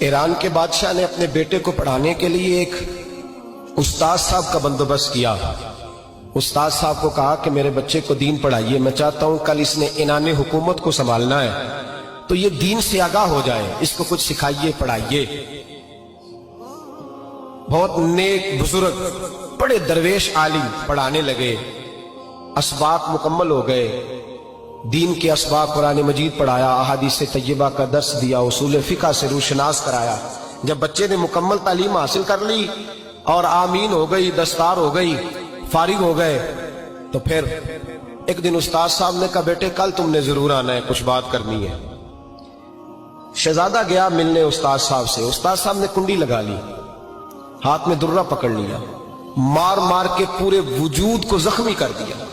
Iran के बादशाह ने अपने बेटे को पढ़ाने के लिए एक उस्ताद साहब का बंदोबस्त किया। उस्ताद साहब को कहा कि मेरे बच्चे को दीन पढ़ाइए, मैं चाहता हूं कल इसने इनाने हुकूमत को संभालना है तो ये दीन से आगाह हो जाए, इसको कुछ सिखाइए, पढ़ाइए। बहुत नेक बुजुर्ग बड़े दरवेश आलिम पढ़ाने लगे, असबाक मुकम्मल हो गए, दीन के असबाक कुरान मजीद पढ़ाया, अहादीस तय्यबा का दर्स दिया, उसूल फिक़ह से रूशनास कराया। जब बच्चे ने मुकम्मल तालीम हासिल कर ली और आमीन हो गई, दस्तार हो गई, फारिग हो गए, तो फिर एक दिन उस्ताद साहब ने कहा बेटे कल तुमने जरूर आना है, कुछ बात करनी है। शहजादा गया मिलने उस्ताद साहब से। उस्ताद साहब ने कुंडी लगा ली, हाथ में दुर्रा पकड़ लिया, मार मार के पूरे वजूद को जख्मी कर दिया।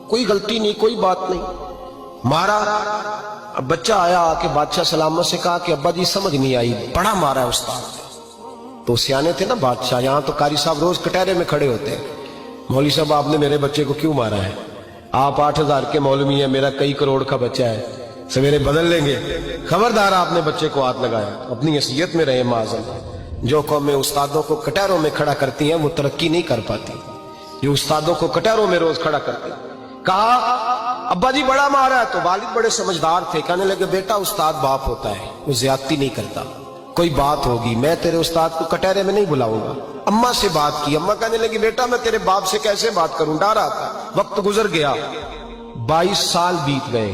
कोई गलती नहीं, कोई बात नहीं, मारा। अब बच्चा आया आके बादशाह सलामत से कहा कि अब्बा जी समझ नहीं आई, बड़ा मारा है उस्ताद। तो सियाने थे ना बादशाह, यहां तो कारी साहब रोज कटहरे में खड़े होते हैं, मौलवी साहब आपने मेरे बच्चे को क्यों मारा है? आप 8,000 के मौलवी हैं, मेरा कई करोड़ का बच्चा है, सवेरे बदल लेंगे। खबरदार आपने बच्चे को हाथ लगाया, अपनी हैसियत में रहे माज़अल्लाह। जो कौमें उस्तादों को कटहरों में खड़ा करती हैं वो तरक्की नहीं कर पाती। ये उस्तादों को कटहरों में रोज खड़ा करते। कहा अब्बा जी बड़ा मारा है, तो वालिद बड़े समझदार थे, कहने लगे बेटा उस्ताद बाप होता है, वो ज्यादती नहीं करता, कोई बात होगी, मैं तेरे उस्ताद को कटहरे में नहीं बुलाऊंगा। अम्मा से बात की, अम्मा कहने लगी बेटा मैं तेरे बाप से कैसे बात करूं, डर आता। वक्त गुजर गया, 22 साल बीत गए,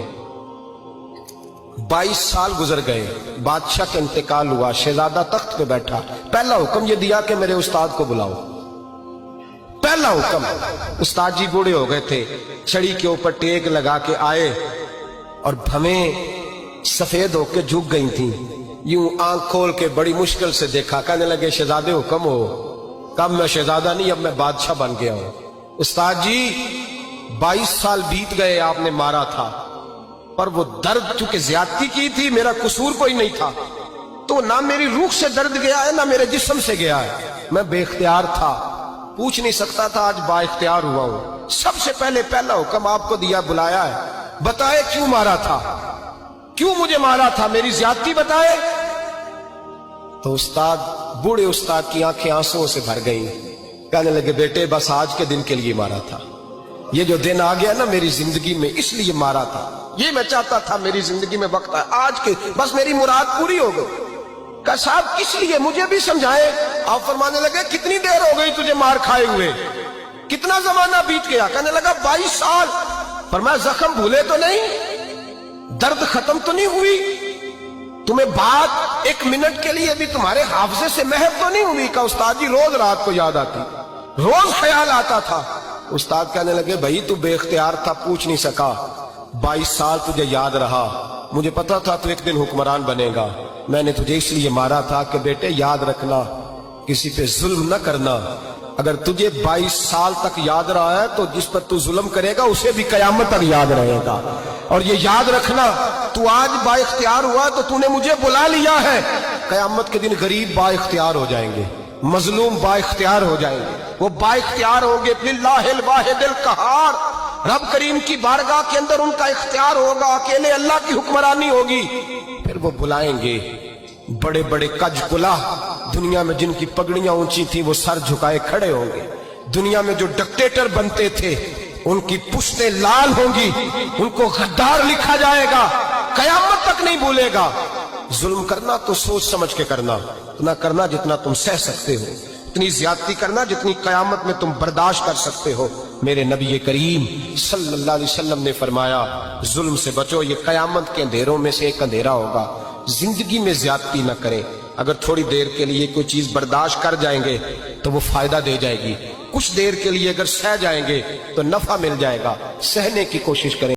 22 साल गुजर गए, बादशाह का इंतकाल हुआ, शहजादा तख्त पे बैठा। पहला हुक्म ये दिया कि मेरे उस्ताद को बुलाओ, पहला हुक्म। उस्ताद जी बूढ़े हो गए थे, छड़ी के ऊपर टेक लगा के आए और भवें सफेद होके झुक गई थी, यूं आंख खोल के बड़ी मुश्किल से देखा। कहने लगे शहजादे हुक्म हो। कब मैं शहजादा नहीं, अब मैं बादशाह बन गया हूं। उस्ताद जी 22 साल बीत गए, आपने मारा था, पर वो दर्द चूंकि ज्यादती की थी, मेरा कसूर कोई नहीं था, तो ना मेरी रूह से दर्द गया है ना मेरे जिस्म से गया है, मैं बेख्तियार था, पूछ नहीं सकता था, आज बाइख्तियार हुआ हूं। सबसे पहले पहला हुक्म आपको दिया, बुलाया है, बताए क्यों मारा था, क्यों मुझे मारा था, मेरी ज्यादती बताए। तो उस्ताद, बूढ़े उस्ताद की आंखें आंसुओं से भर गई। कहने लगे बेटे बस आज के दिन के लिए मारा था, ये जो दिन आ गया ना मेरी जिंदगी में, इसलिए मारा था, ये मैं चाहता था मेरी जिंदगी में वक्त है, आज के बस मेरी मुराद पूरी हो गई। कहा साहब किस लिए, मुझे भी समझाए। आप फरमाने लगे कितनी देर हो गई तुझे मार खाए हुए, कितना जमाना बीत गया? कहने लगा 22 साल। फरमाया जख्म भूले तो नहीं, दर्द खत्म तो नहीं हुई, तुम्हें बात एक मिनट के लिए भी तुम्हारे हाफजे से महव तो नहीं हुई? का उस्ताद जी रोज रात को याद आती, रोज ख्याल आता था। उस्ताद कहने लगे भाई तू बेख्तियार था, पूछ नहीं सका, 22 साल तुझे याद रहा, मुझे पता था तू एक दिन हुक्मरान बनेगा, मैंने तुझे इसलिए मारा था कि बेटे याद रखना, किसी पे जुल्म न करना। अगर तुझे 22 साल तक याद रहा है तो जिस पर तू जुल्म करेगा उसे भी कयामत तक याद रहेगा। और ये याद रखना, तू आज बाइख्तियार हुआ तो तूने मुझे बुला लिया है, कयामत के दिन गरीब बाइख्तियार हो जाएंगे, मजलूम बाइख्तियार हो जाएंगे, वो बाइख्तियार होंगे लिल्लाहिल वाहिदिल कहार, रब करीम की बारगाह के अंदर उनका इख्तियार होगा, अकेले अल्लाह की हुक्मरानी होगी। फिर वो बुलाएंगे बड़े बड़े कज कुला, दुनिया में जिनकी पगड़ियां ऊंची थी वो सर झुकाए खड़े होंगे, दुनिया में जो डिक्टेटर बनते थे उनकी पुश्तें लाल होंगी, उनको गद्दार लिखा जाएगा, कयामत तक नहीं भूलेगा। जुल्म करना तो सोच समझ के करना, उतना करना जितना तुम सह सकते हो, इतनी ज्यादती करना जितनी कयामत में तुम बर्दाश्त कर सकते हो। मेरे नबी करीम सल्लल्लाहु अलैहि वसल्लम ने फरमाया जुल्म से बचो, ये कयामत के अंधेरों में से एक अंधेरा होगा। जिंदगी में ज्यादती न करें, अगर थोड़ी देर के लिए कोई चीज बर्दाश्त कर जाएंगे तो वो फायदा दे जाएगी, कुछ देर के लिए अगर सह जाएंगे तो नफा मिल जाएगा, सहने की कोशिश करें।